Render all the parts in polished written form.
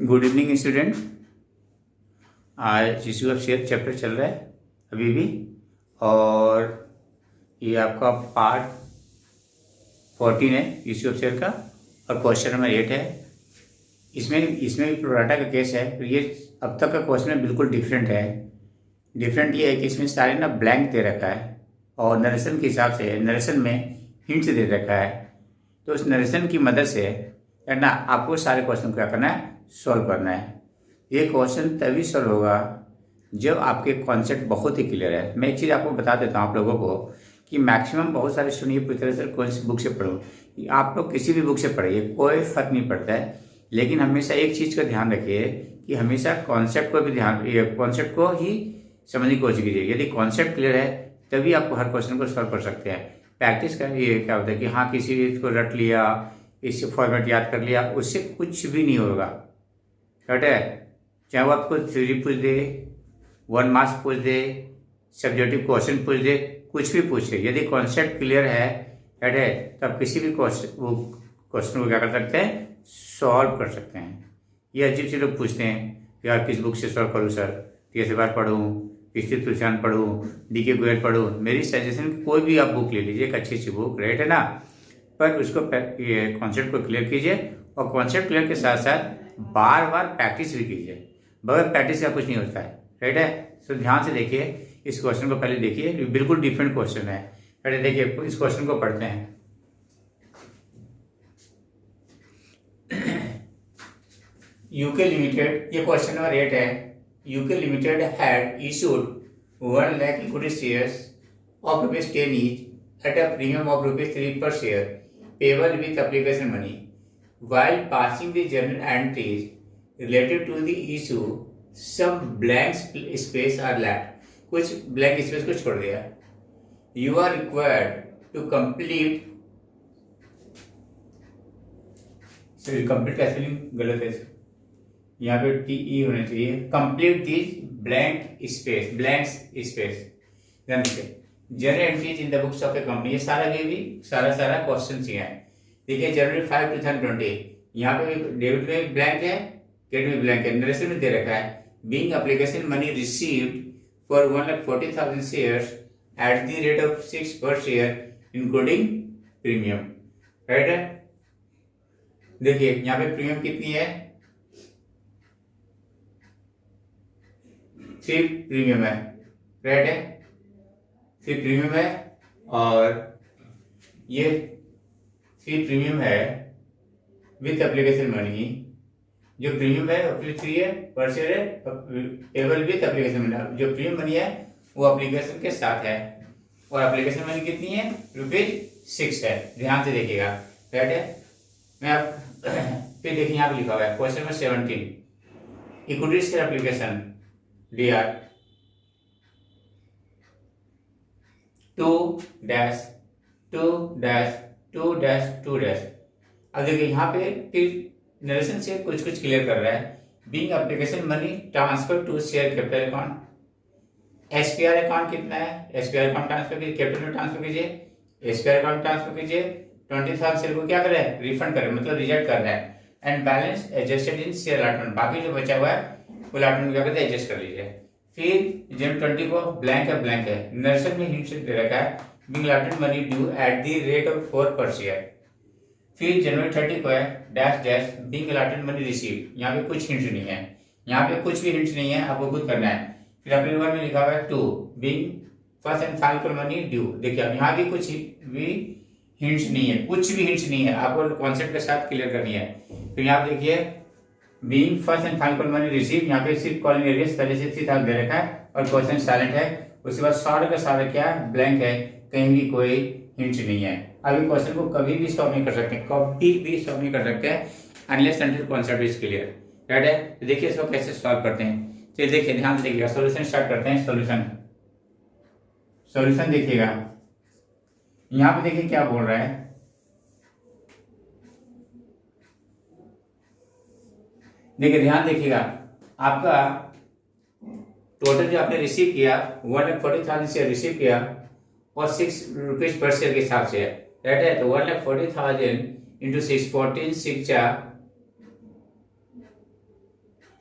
Good evening student. आज issue of share chapter चल रहा है अभी भी, और ये आपका पार्ट 14 है इशू ऑफ शेयर का, और क्वेश्चन नंबर 8 है। इसमें भी प्रोराटा का केस है। तो ये अब तक का क्वेश्चन बिल्कुल डिफरेंट है। डिफरेंट ये है कि इसमें सारे ना ब्लैंक दे रखा है, और नरेशन के हिसाब से नरेशन में हिंट्स दे रखा है। तो उस नरेशन की मदद से है ना आपको सारे क्वेश्चन क्या करना है, सॉल्व करना है। ये क्वेश्चन तभी सॉल्व होगा जब आपके कॉन्सेप्ट बहुत ही क्लियर है। मैं एक चीज़ आपको बता देता हूँ आप लोगों को कि मैक्सिमम बहुत सारे स्टूडेंट ये पूछते हैं सर कौन सी बुक से पढ़ो। आप लोग किसी भी बुक से पढ़िए, कोई फर्क नहीं पड़ता है, लेकिन हमेशा एक चीज़ का ध्यान रखिए कि हमेशा कॉन्सेप्ट को भी कॉन्सेप्ट को ही समझने की कोशिश कीजिए। यदि कॉन्सेप्ट क्लियर है तभी आपको हर क्वेश्चन को सॉल्व कर सकते हैं। प्रैक्टिस का ये क्या होता है कि हाँ किसी चीज़ को रट लिया, इससे फॉर्मेट याद कर लिया, उससे कुछ भी नहीं होगा। करेक्ट है? चाहे वो आपको थ्योरी पूछ दे, 1 मार्क्स पूछ दे, सब्जेक्टिव क्वेश्चन पूछ दे, कुछ भी पूछे, यदि कॉन्सेप्ट क्लियर है, करेक्ट है, तो आप किसी भी क्वेश्चन को क्या कर सकते हैं, सॉल्व कर सकते हैं। ये अजीब से लोग पूछते हैं यार किस बुक से सॉल्व करूँ सर, TS बार पढ़ूँ, किसी तुलसियान पढ़ूँ, DK गोयल पढ़ूँ। मेरी सजेशन कोई भी आप बुक ले लीजिए, एक अच्छी सी बुक, राइट है ना, पर उसको ये कॉन्सेप्ट को क्लियर कीजिए, और कॉन्सेप्ट क्लियर के साथ साथ बार बार प्रैक्टिस भी कीजिए। बगैर प्रैक्टिस का कुछ नहीं होता है, राइट है। तो ध्यान से देखिए, इस क्वेश्चन को पहले देखिए, बिल्कुल डिफरेंट क्वेश्चन है। पहले देखिए इस क्वेश्चन को पढ़ते हैं। यूके लिमिटेड, ये क्वेश्चन नंबर 8 है। UK limited had issued 1 lakh equity shares of ₹10 each at a premium of ₹3 per share payable with application money. While passing the journal entries related to the issue, some blank space are left. कुछ blank space को छोड़ दिया। You are required to complete, sorry, complete का spelling गलत है, यहाँ पे TE होना चाहिए। Complete these blank space, ध्यान रखिए। Journal entries in the books of A company, ये सारा भी सारा क्वेश्चन ही है। देखिए जनवरी 5, 2020, यहाँ पे डेबिट में ब्लैंक है, क्रेडिट में ब्लैंक है, नरेशन में दे रखा है being application money received for 1,40,000 shares at the rate of 6 पर शेयर इंक्लूडिंग प्रीमियम, राइट है। देखिए यहाँ पे प्रीमियम कितनी है, 3 प्रीमियम है, राइट है, 3 प्रीमियम है, और ये 3 प्रीमियम है विथ एप्लीकेशन मनी। जो प्रीमियम है वो 3 है पर शेयर है, पेबल विथ एप्लीकेशन मनी। जो प्रीमियम मनी है वो एप्लीकेशन के साथ है, और एप्लीकेशन मनी कितनी है, ₹6 है। ध्यान से देखिएगा, राइट है। मैं आप फिर देखिए यहाँ पे लिखा हुआ है question number 17, equity share application DR 2-2-2-2-2। अब देखिए यहाँ पे फिर नरेशन से कुछ क्लियर कर रहा है। Being application money transfer to share capital account, SPR account कितना है, SPR अकाउंट ट्रांसफर कीजिए, कैपिटल में ट्रांसफर कीजिए, SPR अकाउंट ट्रांसफर कीजिए, 20,000 शेयर को क्या कर रहा है, रिफंड कर रहा है, मतलब रिजेक्ट कर रहा है। And balance adjusted in share allotment, बाकी जो बचा हुआ है वो अलॉटमेंट क्या करते हैं, एडजस्ट कर लीजिए। फिर जन 20 को ब्लैंक है, नरेशन में हिंट दे रखा है being allotted money due at the rate of 4 पर शेयर। फिर जनवरी 30 को है dash being allotted money receive, यहाँ पे कुछ हिंट नहीं है, यहाँ पे कुछ भी हिंट नहीं है, आपको खुद करना है। फिर अप्रैल 1 में लिखा हुआ है 2 being first and final money due. देखिए अब यहाँ भी कुछ भी हिंट्स नहीं है, कुछ भी हिंट्स नहीं है, आपको कॉन्सेप्ट के साथ क्लियर करनी है। फिर यहाँ देखिए being first and final money receive, यहाँ पे सिर्फ कॉलिंग एरियस पहले से सीधा दे रखा है, और क्वेश्चन साइलेंट है। उसके बाद सारे का सारा क्या ब्लैंक है, कहीं भी कोई हिंट नहीं है। अभी क्वेश्चन को कभी भी सॉल्व नहीं कर सकते, unless until concept is clear, right है। तो देखिए इसको कैसे सॉल्व करते हैं, चलिए देखिए ध्यान से देखिएगा। सॉल्यूशन स्टार्ट करते हैं। सॉल्यूशन देखिएगा, यहाँ पे देखिए क्या बोल रहा है, देखिए ध्यान देखिएगा। आपका टोटल जो आपने रिसीव किया 1,40,000 शेयर रिसीव किया, और ₹6 पर शेयर के हिसाब से है, राइट है। तो 1,40,000 इंटू 6, 14 6 जा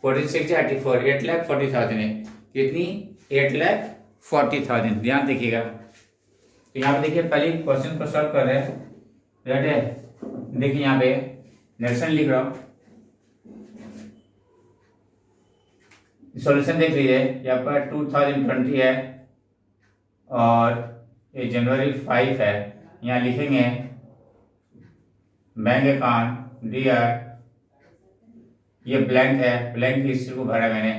46 84, 8,40,000 है। कितनी? 8,40,000। ध्यान देखिएगा। तो यहाँ पे देखिए पहले क्वेश्चन को सॉल्व कर रहे हैं, राइट है। देखिए यहाँ पे नेक्शन लिख रहा हूँ, सॉल्यूशन देख लीजिए। यहाँ पर 2020 है और ये जनवरी 5 है। यहाँ लिखेंगे बैंक अकाउंट DR, ये ब्लैंक है, ब्लैंक हिस्ट्री को भरा मैंने।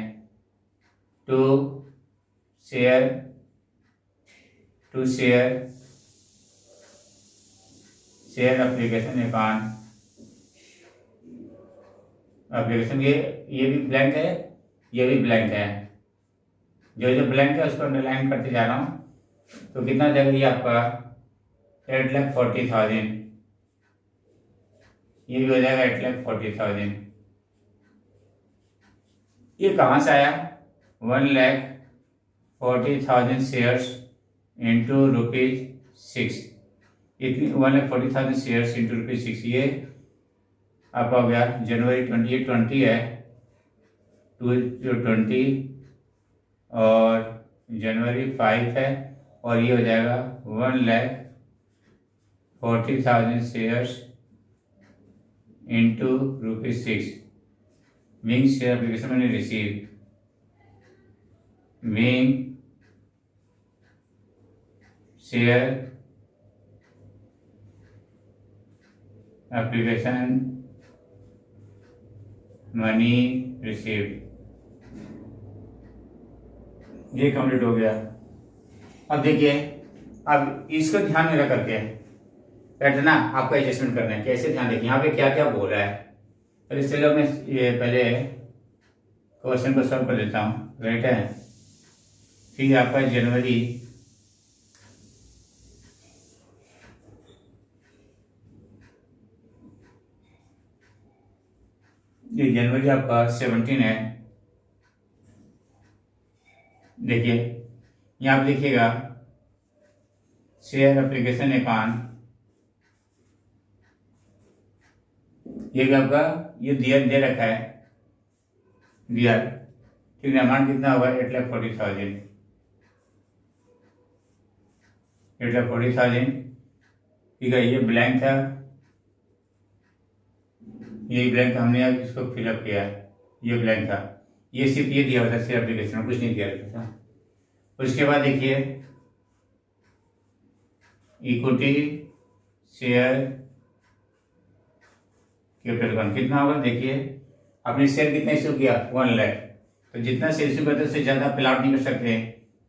To share application account, application ये भी ब्लैंक है, ये भी ब्लैंक है। जो ब्लैंक है उसको अंडरलाइन करते जा रहा हूँ। तो कितना जाएगा ये आपका 8,40,000, ये भी हो जाएगा 8,40,000। ये कहाँ से आया? 1,40,000 शेयर्स इंटू ₹6। इतनी 1,40,000 शेयर्स इंटू ₹6, ये आपका हो गया जनवरी 20 है, 2020 और जनवरी 5 है, और ये हो जाएगा 1,40,000 shares into ₹6। Being share application मैंने receive, being share application money received, ये कंप्लीट हो गया। अब देखिए, अब इसको ध्यान में रख करके है ना आपका एडजस्टमेंट करना है। कैसे? ध्यान देखिए यहाँ पे क्या क्या बोल रहा है। पहले चलो मैं ये पहले क्वेश्चन को सॉल्व कर देता हूँ, राइट है। फिर आपका जनवरी ये जनवरी आपका 17 है। देखिए यहाँ पे देखिएगा शेयर एप्लीकेशन अकाउंट, ये भी आपका ये दे रखा है दिया, ठीक है। अमाउंट कितना होगा? 8,40,000, 8,40,000, ठीक है। ये ब्लैंक था, ये ब्लैंक हमने अब इसको फिलअप किया, ये ब्लैंक था। ये सिर्फ ये दिया हुआ था, शेयर एप्लीकेशन में कुछ नहीं दिया था। उसके बाद देखिए इक्विटी शेयर कैपिटल कौन कितना होगा? देखिए आपने शेयर कितना इशू किया? 1 लाख। तो जितना शेयर इशू करते उससे ज़्यादा प्लाट नहीं कर सकते,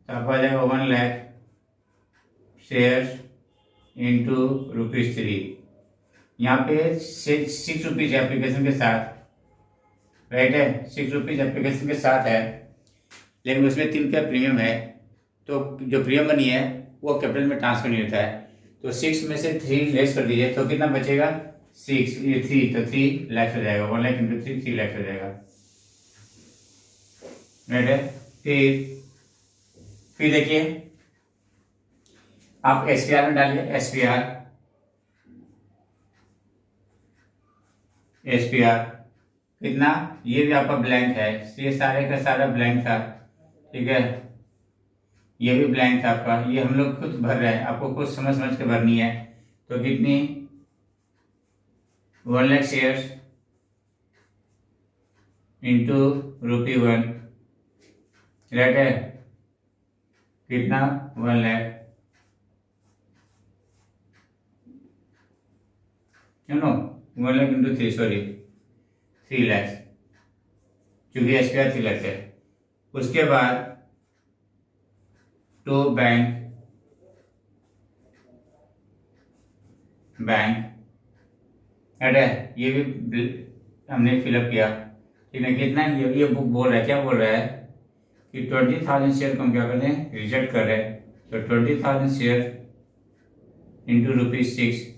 तो आपको आ जाएगा 1 लाख शेयर इंटू ₹3। यहाँ पे 6 रुपीज़ एप्लीकेशन के साथ, राइट है, 6 रुपीज़ एप्लीकेशन के साथ है, लेकिन उसमें 3 का प्रीमियम है। तो जो प्रीमियम बनी है वो कैपिटल में ट्रांसफर नहीं होता है। तो 6 में से 3 लेस कर दीजिए, तो कितना बचेगा? 6, ये 3, तो 3 लाख हो जाएगा। 1 लाख इंटू 3 लाख हो जाएगा, राइट है। फिर देखिए आप SPR में डालिए, SPR कितना? ये भी आपका ब्लैंक है, ये सारे का सारा ब्लैंक था, ठीक है। ये भी ब्लैंक था आपका, ये हम लोग खुद भर रहे हैं, आपको कुछ समझ के भरनी है। तो कितनी? 1 लाख शेयर्स इंटू ₹1, राइट है। कितना? 1 लाख, क्यों no 1 lakh into 3, sorry 3 lakh, क्योंकि SPR 3 लाख है। उसके बाद टू बैंक ऐड है, ये भी हमने फिलअप किया, ठीक है। कितना? ये बुक बोल रहा है, क्या बोल रहा है कि 20,000 शेयर को हम क्या कर रहे हैं? रिजेक्ट कर रहे हैं। तो 20,000 शेयर इंटू ₹6,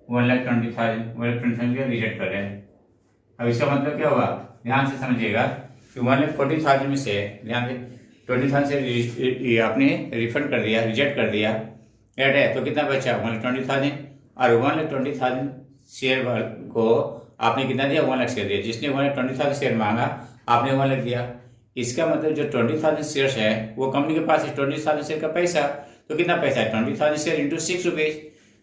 1,20,000 रिजेक्ट कर रहे हैं। अब इसका मतलब क्या होगा? ध्यान से समझिएगा कि 1,40,000 में से ध्यान से 20,000 से आपने रिफंड कर दिया, रिजेक्ट कर दिया, ऐड है। तो कितना बचा? 1,20,000, और 1,20,000 शेयर को आपने कितना दिया? 1 लाख शेयर दिया। जिसने 1,20,000 शेयर मांगा आपने वहाँ लिख दिया। इसका मतलब जो 20,000 शेयर्स है वो कंपनी के पास है 20,000 शेयर का पैसा, तो कितना पैसा है 20,000 शेयर इंटू 6 रुपीज,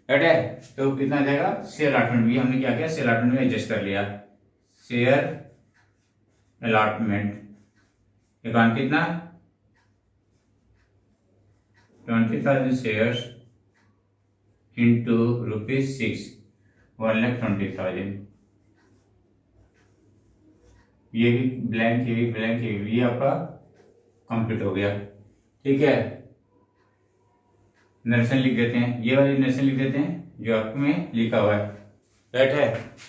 राइट है। तो कितना आ जाएगा, शेयर अलॉटमेंट भी हमने क्या किया, शेयर अलॉटमेंट में एडजस्ट कर लिया। शेयर अलॉटमेंट अकाउंट कितना 20,000 शेयर्स इंटू ₹6, 1,20,000। ये भी ब्लैंक, ये भी ब्लैंक, ये भी आपका कंप्लीट हो गया। ठीक है, नरेशन लिख देते हैं, ये वाली नरेशन लिख देते हैं जो आप में लिखा हुआ है, राइट है।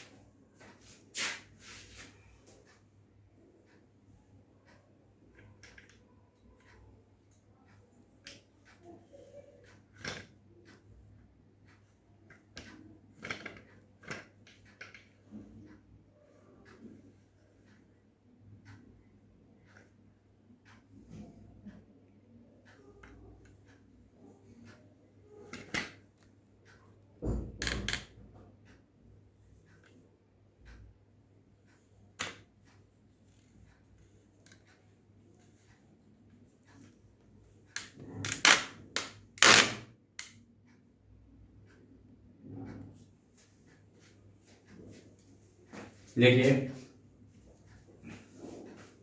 देखिए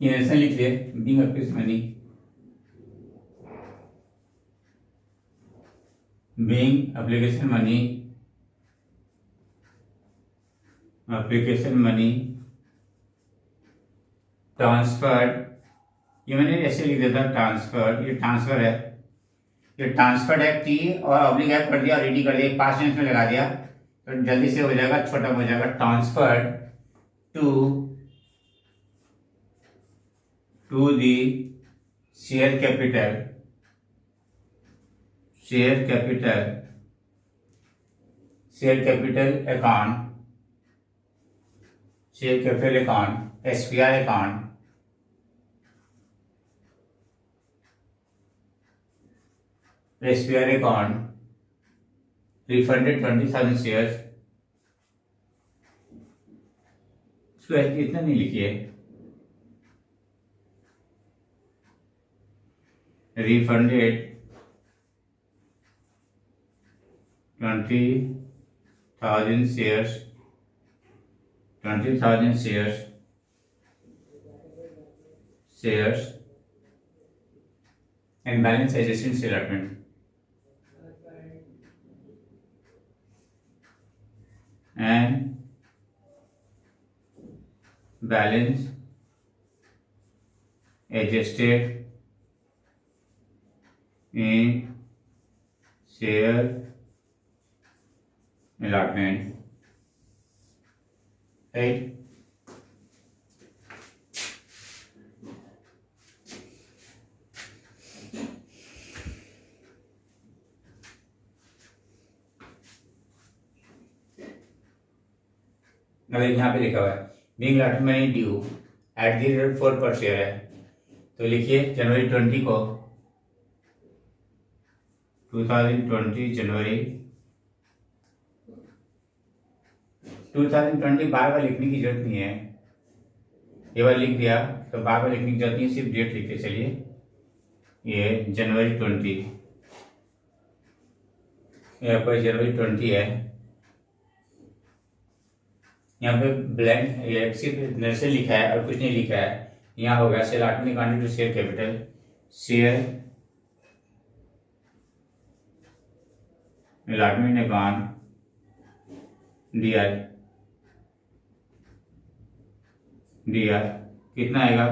नरेशन लिख लिए, being application money, being application money, application money transferred, ये मैंने ऐसे लिख देता ट्रांसफर्ड, ये ट्रांसफर है, ये ट्रांसफर्ड है, टी और ऑब्लिक ऐप कर दिया और ईडी कर दिया, पास्ट टेंस में लगा दिया तो जल्दी से हो जाएगा, छोटा हो जाएगा। Transferred to the share capital, share capital account, share capital account, SPR account, SPR account, refunded 20,000 shares, इसको इतना नहीं लिखिए, refunded 20,000 shares, 20,000 shares and balance adjustment से allotment, and balance adjusted in share allotment, right? अगर यहाँ पे लिखा हुआ है being allotted money due at the rate 4 पर शेयर है, तो लिखिए जनवरी 20 को, 2020 जनवरी 2020 बार बार लिखने की जरूरत नहीं है, ये बार लिख दिया तो बार बार लिखने की जरूरत नहीं, सिर्फ डेट लिखते चलिए। ये जनवरी 20, यहाँ पर जनवरी 20 है, यहाँ पे ब्लैंक सिर्फ नर्सरी लिखा है और कुछ नहीं लिखा है। यहाँ होगा share allotment account to share capital, share allotment account DR कितना आएगा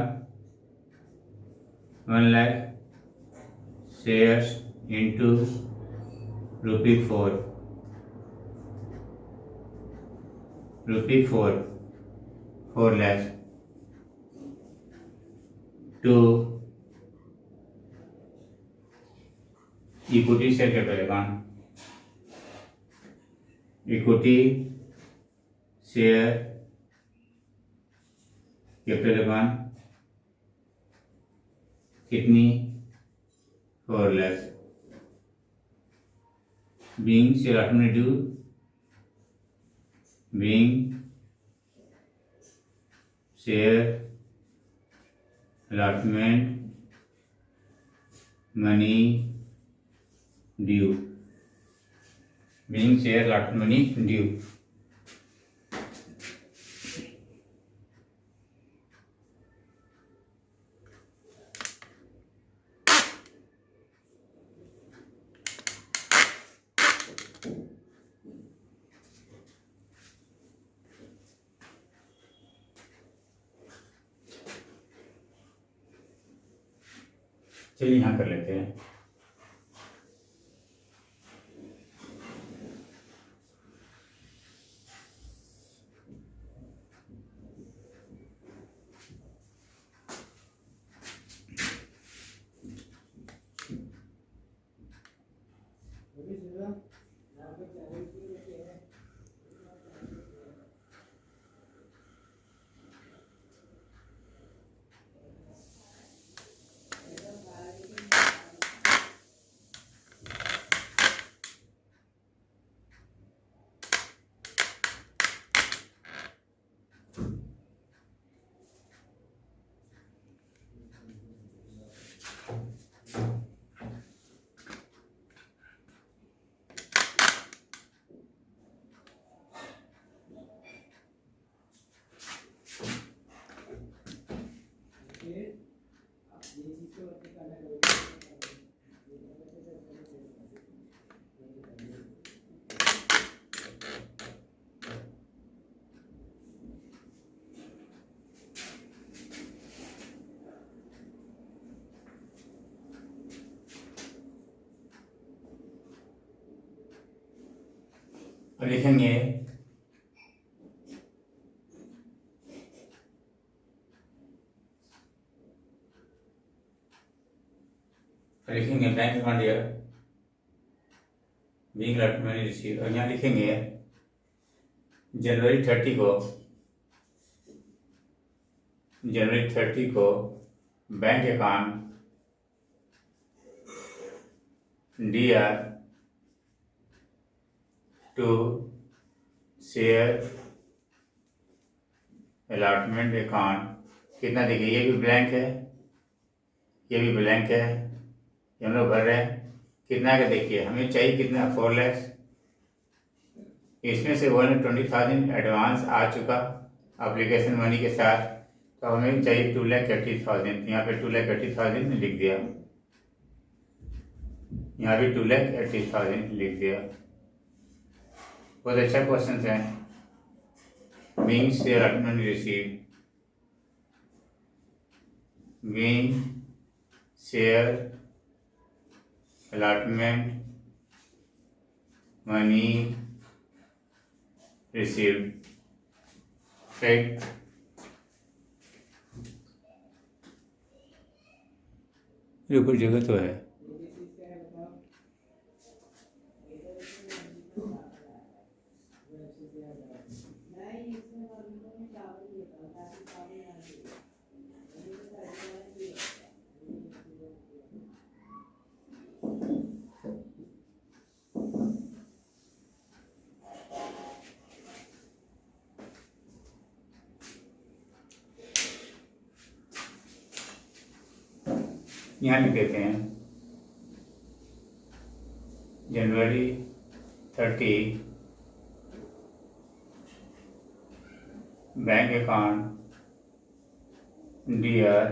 1 lakh shares into ₹4, ₹4 lakhs to equity share capital account, equity share capital account कितनी 4 lakhs, being share allotment due, being share allotment money due, being share allotment money due. चलिए यहाँ कर लेते हैं। और लिखेंगे bank account year being allotment money received, और यहाँ लिखेंगे जनवरी 30 को bank account DR to share allotment account. कितना देखिए, ये भी ब्लैंक है, ये भी ब्लैंक है, ये हम लोग भर रहे हैं। कितना का देखिए, हमें चाहिए कितना, 4 लाख। इसमें से 120,000 एडवांस आ चुका एप्लीकेशन मनी के साथ, तो हमें चाहिए 2,80,000। यहाँ पे 2,80,000 लिख दिया, यहाँ भी 2,80,000 लिख दिया। बहुत अच्छा क्वेश्चन है। Being share allotment received, being share allotment money received, right. ये ऊपर जगह तो है। यहाँ लिख देते हैं जनवरी 30 bank account DR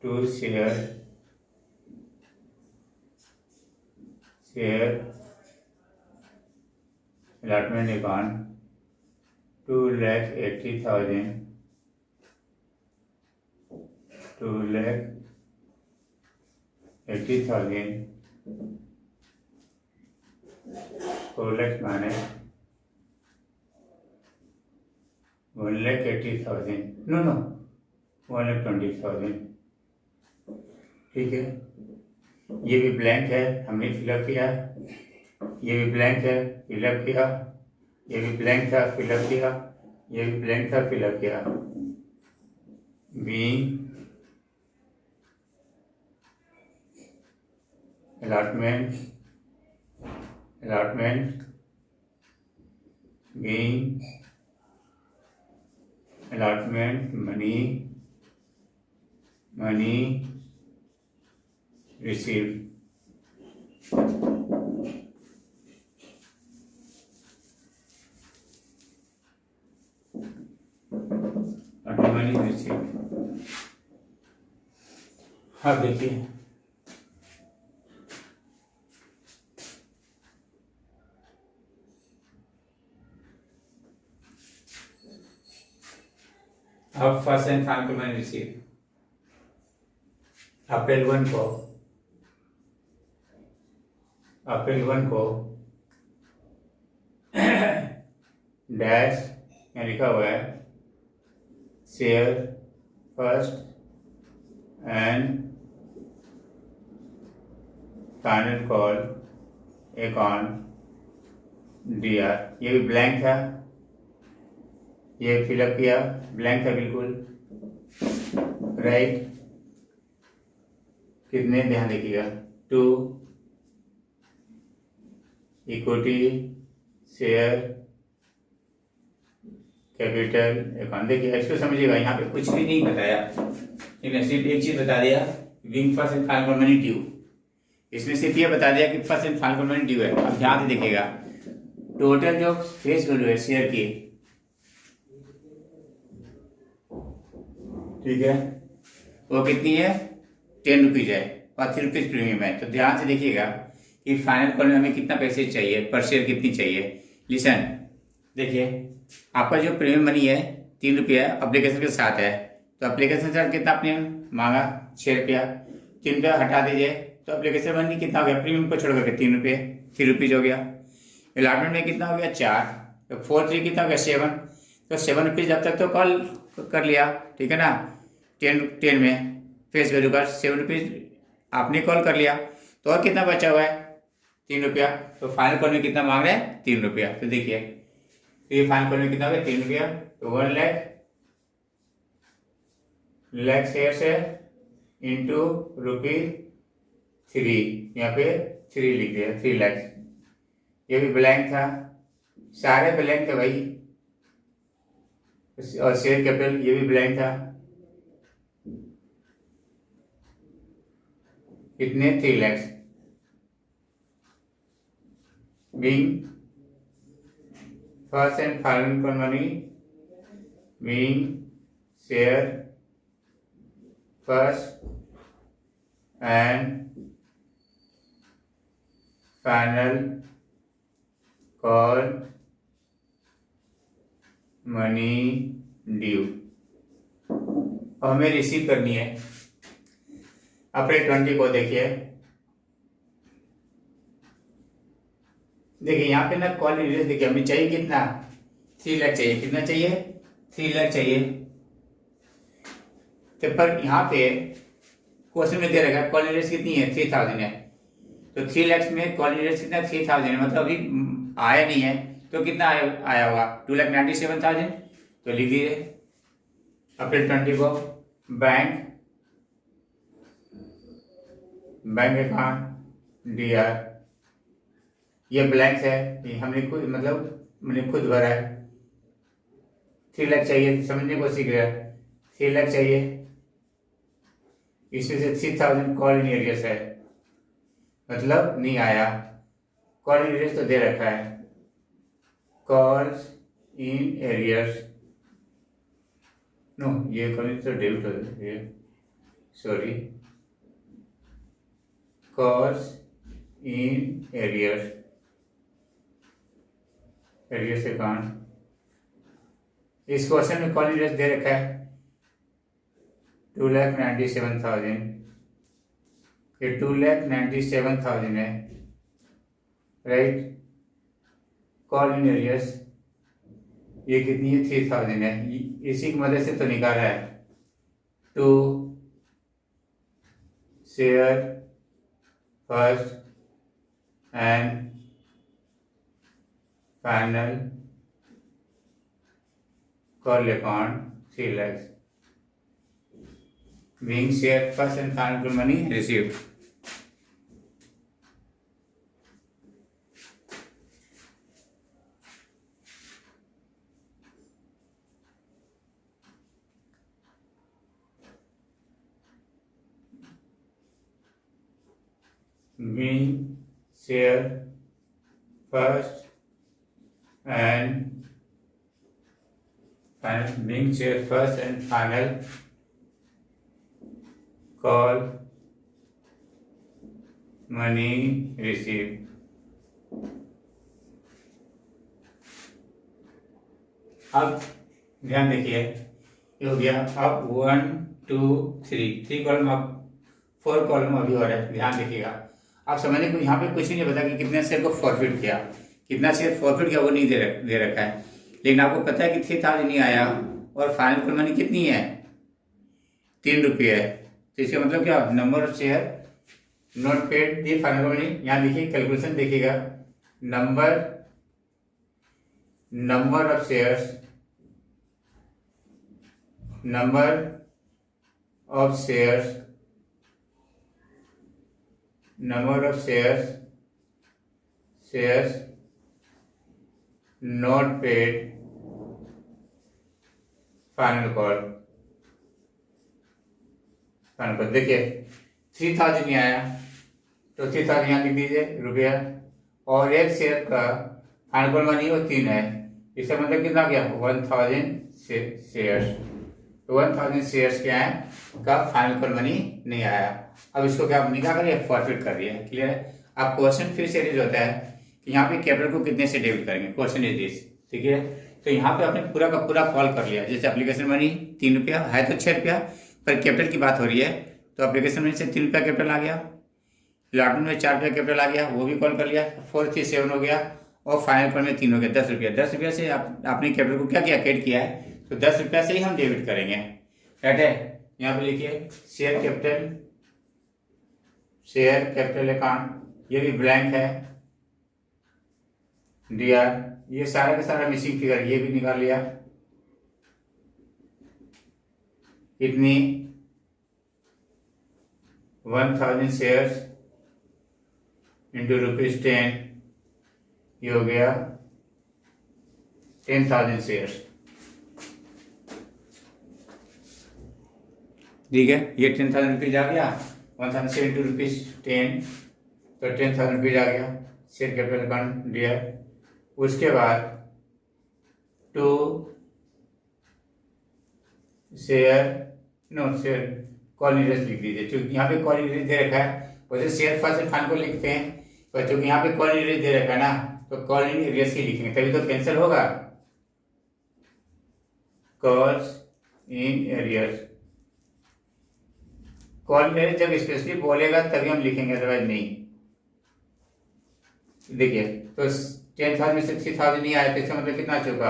to share allotment account 2,80,000 4 lakh माने 1,80,000, नो 1,20,000। ठीक है, ये भी ब्लैंक है, हमने फिलअप किया। ये भी ब्लैंक है, फिलअप किया। ये भी ब्लैंक था, फिलअप किया। ये भी ब्लैंक था, फिलअप किया। Being allotment being allotment money money received. Money received. अब देखिए अब first and final payment receive April 1 को डैश यहाँ लिखा हुआ है share first and final call account DR। ये भी ब्लैंक था, ये फिलअप किया, ब्लैंक था बिल्कुल, राइट। कितने ध्यान देखिएगा, 2 इक्विटी शेयर कैपिटल अकाउंट। देखिए इसको समझिएगा, यहाँ पे कुछ भी नहीं बताया, लेकिन सिर्फ एक चीज बता दिया, wing first and final money due. इसमें सिर्फ ये बता दिया कि first and final money due है। अब ध्यान से देखिएगा, टोटल जो फेस वैल्यू है शेयर की, ठीक है, वो कितनी है, 10 रुपीज है और 3 रुपीज प्रीमियम है। तो ध्यान से देखिएगा कि फाइनल कॉल में हमें कितना पैसे चाहिए, पर शेयर कितनी चाहिए। लिसन, देखिए आपका जो प्रीमियम मनी है 3 रुपया अप्लीकेशन के साथ है, तो अप्लीकेशन चार्ज कितना आपने मांगा, 6 रुपया, 3 रुपया हटा दीजिए तो अप्लीकेशन मनी कितना हो गया, प्रीमियम को छोड़ करके 3 रुपये, 3 रुपीज हो गया। अलॉटमेंट में कितना हो गया, 4, तो 4 3 कितना हो गया, 7, तो 7 रुपीज जब तक तो कॉल कर लिया, ठीक है ना। 10 में फेस वैल्यू का 7 रुपीज आपने कॉल कर लिया, तो और कितना बचा हुआ है, 3 रुपया। तो फाइनल कॉल में कितना मांग रहे हैं, 3 रुपया। तो देखिए ये फाइनल कॉल में कितना हो गया, 3 रुपया, तो 1 लाख शेयर है इंटू ₹3, यहाँ पे 3 लिख दिया, 3 लाख। ये भी ब्लैंक था, सारे ब्लैंक थे भाई, और शेयर कैपिटल ये भी ब्लैंक था, कितने, 3 lakh. Being first and final money, being share first and final call money due. अब हमें रिसीव करनी है अप्रैल 20 को। देखिए यहाँ पे ना कॉल इंटरेस्ट, देखिए हमें चाहिए कितना, 3 लाख चाहिए, कितना चाहिए, 3 लाख चाहिए। तो पर यहाँ पे क्वेश्चन में दे रखा है कॉल इंटरेस्ट कितनी है, 3000 है, तो 3 लाख में कॉल इंटरेस्ट कितना, 3000 है, मतलब अभी आया नहीं है, तो कितना आया होगा, 2,97,000। तो लिख दीजिए अप्रैल 20 को बैंक अकाउंट DR। ये ब्लैंक है, ये हमने खुद मैंने खुद भरा है। 3 लाख चाहिए, समझने को सीख रहा है, 3 लाख चाहिए, इसमें से 3000 कॉल इन एरियर्स है, मतलब नहीं आया। कॉल इन एरियर्स तो दे रखा है, कॉल्स इन एरियर्स, नो ये कॉल तो डेबिट हो गया, sorry, calls in arrears account. इस क्वेश्चन में कॉल इंटरेस्ट दे रखा है 2,97,000, ये 2,97,000 है, राइट। कॉल इन एरियर्स ये कितनी है, 3,000 है, इसी की मदद से तो निकाला है। 2 share first and final call account 3 lakh, being share first and final money received. being share first and final call money received। अब ध्यान देखिए, ये हो गया। अब 1 2 3 कॉलम, अब 4 कॉलम अभी और है। ध्यान देखिएगा, आप समझने को यहाँ पे कुछ नहीं पता कि कितने शेयर को फॉरफिट किया, कितना शेयर फॉरफिट किया वो नहीं दे रखा है, लेकिन आपको पता है कि 3000 नहीं आया और फाइनल कॉल मनी कितनी है, 3 रुपये है। तो इसका मतलब क्या, number of share not paid the final call money. यहाँ देखिए कैलकुलेशन देखिएगा, number of shares not paid final call. देखिए 3000 नहीं आया तो 3000 यहाँ लिख दीजिए रुपया, और एक शेयर का फाइनल कॉल मनी वो 3 है। इसका मतलब कितना गया, 1000 शेयर्स। तो 1000 शेयर्स क्या है का फाइनल कॉल मनी नहीं आया। अब इसको क्या हमने क्या करिए, फॉरफिट कर दिया। क्लियर है। अब क्वेश्चन फिर से रेज होता है कि यहाँ पे कैपिटल को कितने से डेबिट करेंगे, क्वेश्चन इज दिस। ठीक है, तो यहाँ पे आपने पूरा का पूरा कॉल कर लिया। जैसे एप्लीकेशन मनी 3 रुपया है तो 6 रुपया, पर कैपिटल की बात हो रही है तो एप्लीकेशन मनी से 3 रुपया कैपिटल आ गया, लॉटमेंट में 4 रुपया कैपिटल आ गया, वो भी कॉल कर लिया, 4 3 7 हो गया, और फाइनल कॉल में 3 हो गया, 10 रुपया। 10 रुपया से आपने कैपिटल को क्या किया, कैड किया है, तो 10 रुपया से ही हम डेबिट करेंगे। राइट है। यहाँ पे लिखिए शेयर कैपिटल अकाउंट, ये भी ब्लैंक है, दिया। ये सारा का सारा मिसिंग फिगर ये भी निकाल लिया, कितनी 1000 शेयर्स इंटू ₹10, ये हो गया 10,000 शेयर्स। ठीक है, ये 10,000 रुपीज आ गया, 1000 शेयर इंटू ₹10, तो 10,000 रुपीज आ गया शेयर कैपिटल अकाउंट दिया। उसके बाद टू शेयर कॉल इंटरेस्ट लिख दीजिए, क्योंकि यहाँ पे कॉल इंटरेस्ट दे रखा है। वैसे शेयर फर्स्ट फाइनल को लिखते हैं, पर क्योंकि यहाँ पे कॉल इंटरेस्ट दे रखा है ना, तो कॉल इंटरेस्ट ही लिखेंगे, तभी तो कैंसिल होगा। Calls in arrears, call interest जब स्पेशली बोलेगा तभी हम लिखेंगे, अदरवाइज नहीं। देखिए तो 10,000 में से 3,000 नहीं आया, तो इसका मतलब कितना चुका,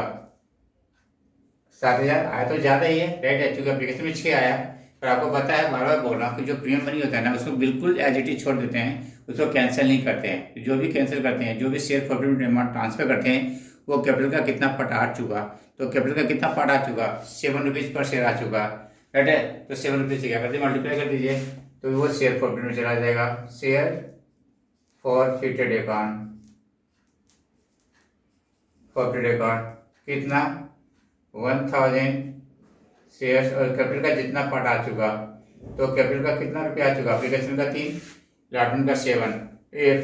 7,000 आया, तो ज्यादा ही है। राइट है, चूंकि एप्लीकेशन में 6 आया, पर आपको पता है, बार बार बोल रहा हूँ कि जो प्रीमियम मनी होता है ना, उसको बिल्कुल एज इट इज छोड़ देते हैं, उसको कैंसिल नहीं करते हैं। जो भी कैंसिल करते हैं, जो भी शेयर कैपिटल अमाउंट ट्रांसफर करते हैं, वो कैपिटल का कितना पार्ट आ चुका, तो कैपिटल का कितना पार्ट आ चुका, 7 रुपीज पर शेयर आ चुका। राइट है, तो 7 रुपीज से क्या करते हैं, मल्टीप्लाई कर दीजिए, तो वो शेयर कैपिटल में चला जाएगा। शेयर फॉरफिटेड अकाउंट, कितना 1000 शेयर्स, और कैपिटल का जितना पार्ट आ चुका, तो कैपिटल का कितना रुपया आ चुका, एप्लीकेशन का 3, लॉटमेंट का 7,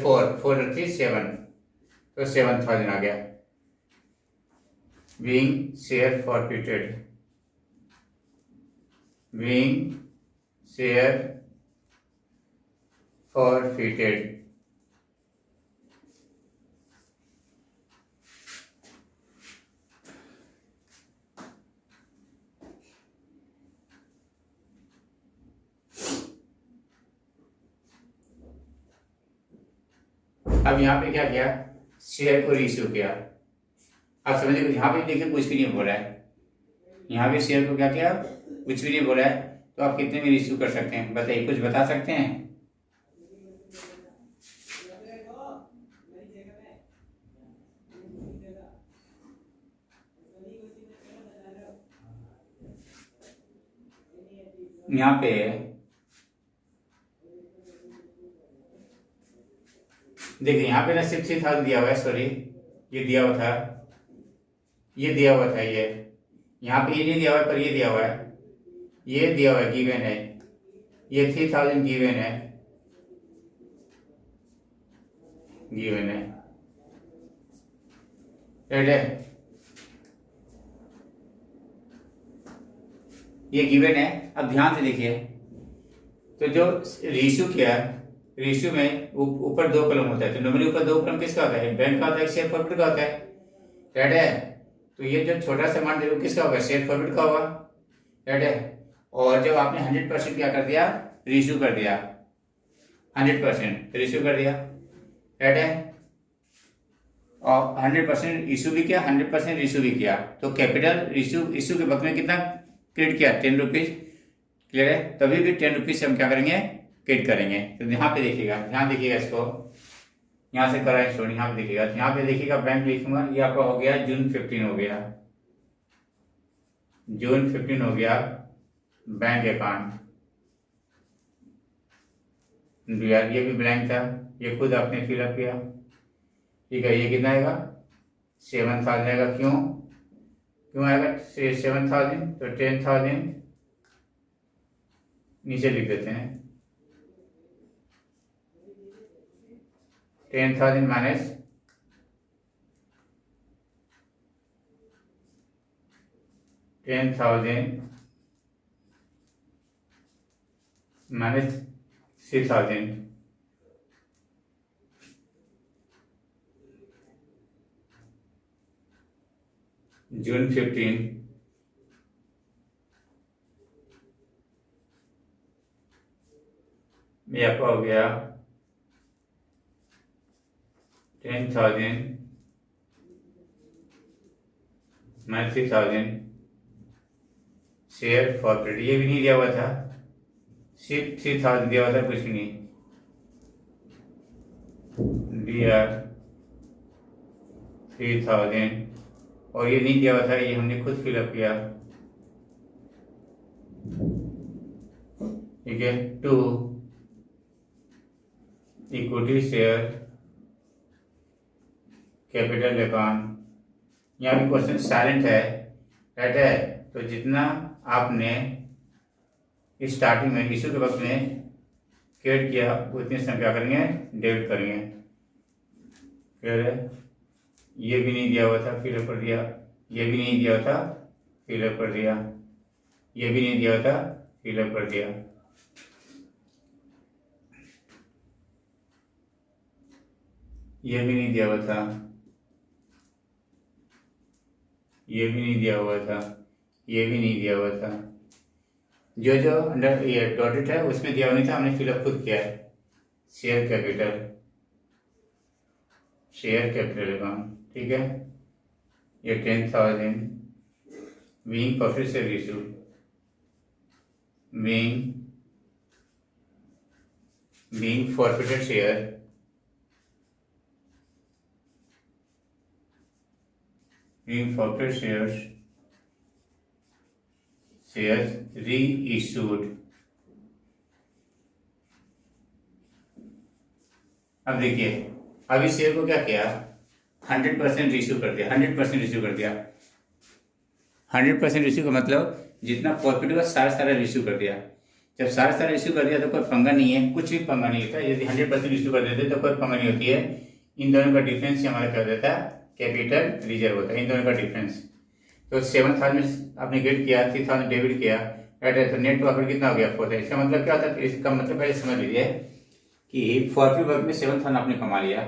4 3 7, तो 7,000 आ गया। बीइंग शेयर फॉरफिटेड, अब यहाँ पे क्या किया, शेयर को रिइश्यू किया। आप समझिए, यहाँ पे देखिए कुछ भी नहीं बोला है, यहाँ पे शेयर को क्या किया, कुछ भी नहीं बोला है, तो आप कितने में रिइश्यू कर सकते हैं, बताइए, कुछ बता सकते हैं। यहाँ पे देखिए, यहाँ पे ना सिर्फ 3,000 दिया हुआ है, सॉरी ये दिया हुआ था, ये यहाँ पे ये नहीं दिया हुआ है, पर ये दिया हुआ है, ये दिया हुआ है, गिवन है, ये 3,000 गिवन है, गिवन है, राइट है, ये गिवन है। अब ध्यान से देखिए, तो जो रेशियो क्या है, रेशियो में ऊपर दो कॉलम होता है, तो नॉर्मली ऊपर दो कॉलम किसका होता है, बैंक का होता है, शेयर प्रॉफिट का होता है, राइट है। तो ये जो छोटा सा अमाउंट देखो किसका होगा, शेयर प्रॉफिट का होगा, राइट है। और जब आपने 100% क्या कर दिया, रेशियो कर दिया, 100% रेशियो कर दिया, राइट है, और 100% इशू भी किया, 100% रेशियो भी किया, तो कैपिटल इशू के वक्त में कितना क्रेडिट किया, 10 रुपीज, क्लियर है। तभी भी 10 रुपीज से हम क्या करेंगे, क्रेडिट करेंगे। तो यहाँ पे देखिएगा, ध्यान देखिएगा इसको, यहाँ से करा स्टोरी, यहाँ पे देखिएगा, यहाँ पे देखिएगा बैंक लिखूंगा, ये आपका हो गया जून 15 हो गया, जून 15 हो गया बैंक अकाउंट, ये भी ब्लैंक था, ये खुद आपने फिलअप किया, ठीक है। ये कितना आएगा, 7,000 आएगा, क्यों आएगा 7,000, तो 10,000 नीचे लिख देते हैं, 10,000 माइनस 10,000 माइनस 6,000, जून 15 में आपका हो गया 10,000 माइनस 6,000 शेयर प्रॉफिट, ये भी नहीं दिया हुआ था, सिर्फ 3,000 दिया हुआ था, कुछ नहीं दिया, 3,000, और ये नहीं दिया हुआ था, ये हमने खुद फिलअप किया, ठीक है। 2 इक्विटी शेयर कैपिटल अकाउंट, यहाँ भी क्वेश्चन साइलेंट है, राइट है। तो जितना आपने स्टार्टिंग में इशू के वक्त में क्रेडिट किया, उतनी संख्या करेंगे, डेबिट करेंगे, क्लियर है। ये भी नहीं दिया हुआ था, फिलअप कर दिया, ये भी नहीं दिया हुआ था, फिलअप कर दिया, ये भी नहीं दिया हुआ था, फिलअप कर दिया, ये भी नहीं दिया हुआ था, ये भी नहीं दिया हुआ था, ये भी नहीं दिया हुआ था, जो जो अंडर ये डॉटेड है उसमें दिया हुआ नहीं था, हमने फिलअप खुद किया है। शेयर कैपिटल अकाउंट, ठीक है। ये 10,000 बीइंग प्रॉफिट से issue, being forfeited share, being forfeited shares reissued। अब देखिए, अब इस शेयर को क्या किया, 100% इशू कर दिया, 100% इशू कर दिया, 100% इशू का मतलब जितना प्रॉफिट हुआ सारा इशू कर दिया। जब सारा इशू कर दिया तो कोई पंगा नहीं है, कुछ भी पंगा नहीं होता। यदि 100% इशू कर देते तो कोई पंगा नहीं होती है। इन दोनों का डिफरेंस हमारा क्या देता है, कैपिटल रिजर्व होता है, इन दोनों का डिफरेंस। तो 7,000 में आपने गेट किया, 3,000 डेबिट किया, राइट है, तो नेट प्रॉफिट कितना हो गया 4,000। इसका मतलब क्या होता है, इसका मतलब पहले समझ लीजिए कि प्रॉफिट वक्त में 7,000 आपने कमा लिया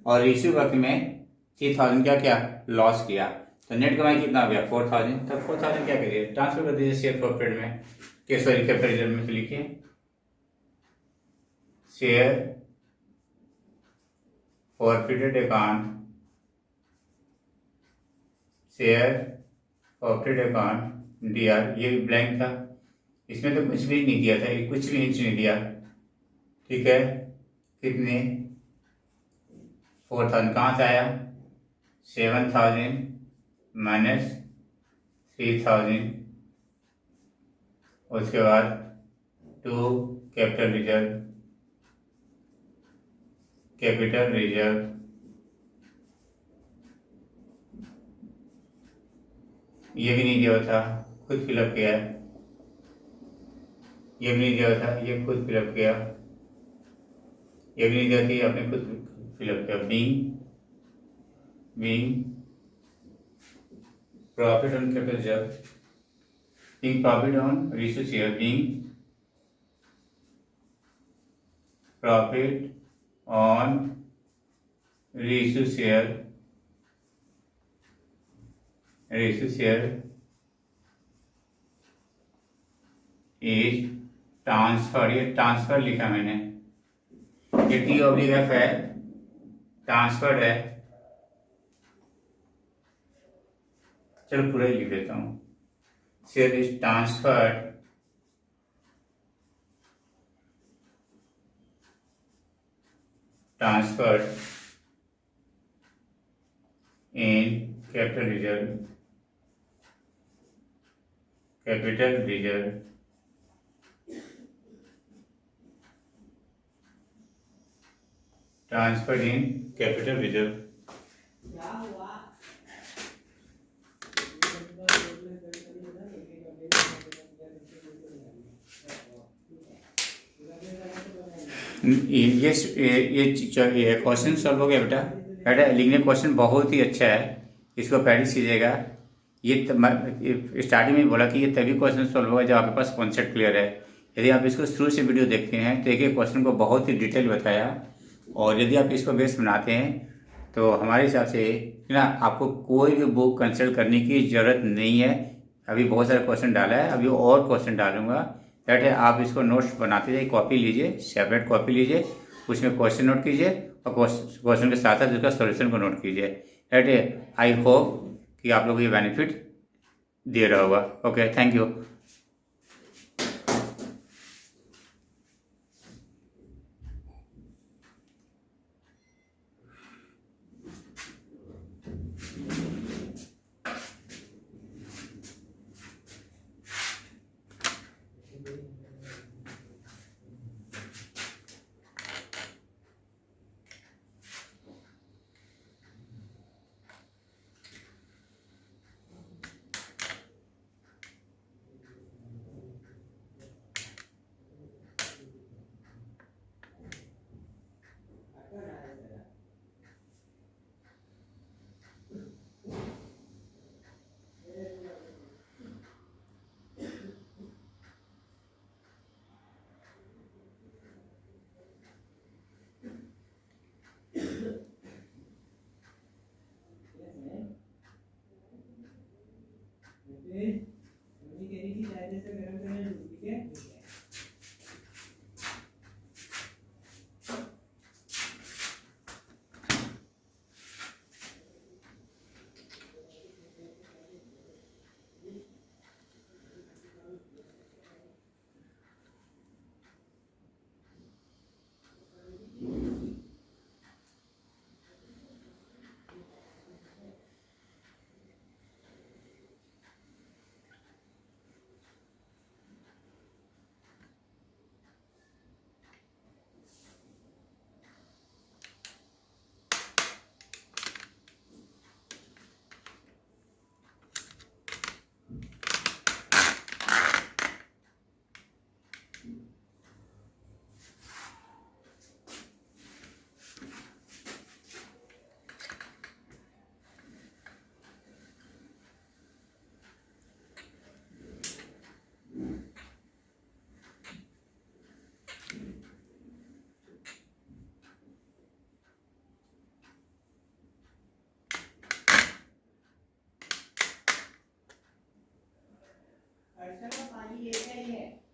और इशू वक्त में 3,000 क्या लॉस किया, तो नेट कमाई कितना हो गया 4,000। तो 4,000 क्या करिए, ट्रांसफर कर दीजिए शेयर प्रॉफिट में, सॉरी कैपिटल रिजर्व में। तो लिखिए share forfeited account, share profit account DR, ये भी ब्लैंक था, इसमें तो कुछ भी नहीं दिया था, ये कुछ भी नहीं दिया, ठीक है। कितने 4,000 कहाँ से आया, 7,000 माइनस 3,000, उसके बाद 2 कैपिटल रिजर्व, ये भी नहीं दिया था, खुद फिलअप किया है, ये भी नहीं दिया था, ये खुद फिलअप किया, ये भी नहीं दिया थी, आपने खुद फिलअप किया। Being profit on capital reserve, being profit on ratio share, being profit on ratio share is transfer, ये ट्रांसफर लिखा मैंने, ये T/F है, ट्रांसफर है। चलो पूरा ही लिख देता हूँ। Share is transferred in capital reserve transferred in capital reserve। ये क्वेश्चन सॉल्व हो गया बेटा। लिखने क्वेश्चन बहुत ही अच्छा है, इसको प्रैक्टिस कीजिएगा। ये स्टार्टिंग में बोला कि ये तभी क्वेश्चन सॉल्व होगा जब आपके पास कॉन्सेप्ट क्लियर है। यदि आप इसको शुरू से वीडियो देखते हैं तो एक क्वेश्चन को बहुत ही डिटेल बताया, और यदि आप इसको बेस बनाते हैं तो हमारे हिसाब से ना आपको कोई भी बुक कंसल्ट करने की ज़रूरत नहीं है। अभी बहुत सारे क्वेश्चन डाला है, अभी और क्वेश्चन डालूंगा। दैट है, आप इसको नोट्स बनाते जाइए, कॉपी लीजिए, सेपरेट कॉपी लीजिए, उसमें क्वेश्चन नोट कीजिए और क्वेश्चन के साथ साथ उसका सॉल्यूशन को नोट कीजिए। दैट है, आई होप कि आप लोगों को ये बेनिफिट दे रहा होगा। Okay, thank you. पानी लेके आई है।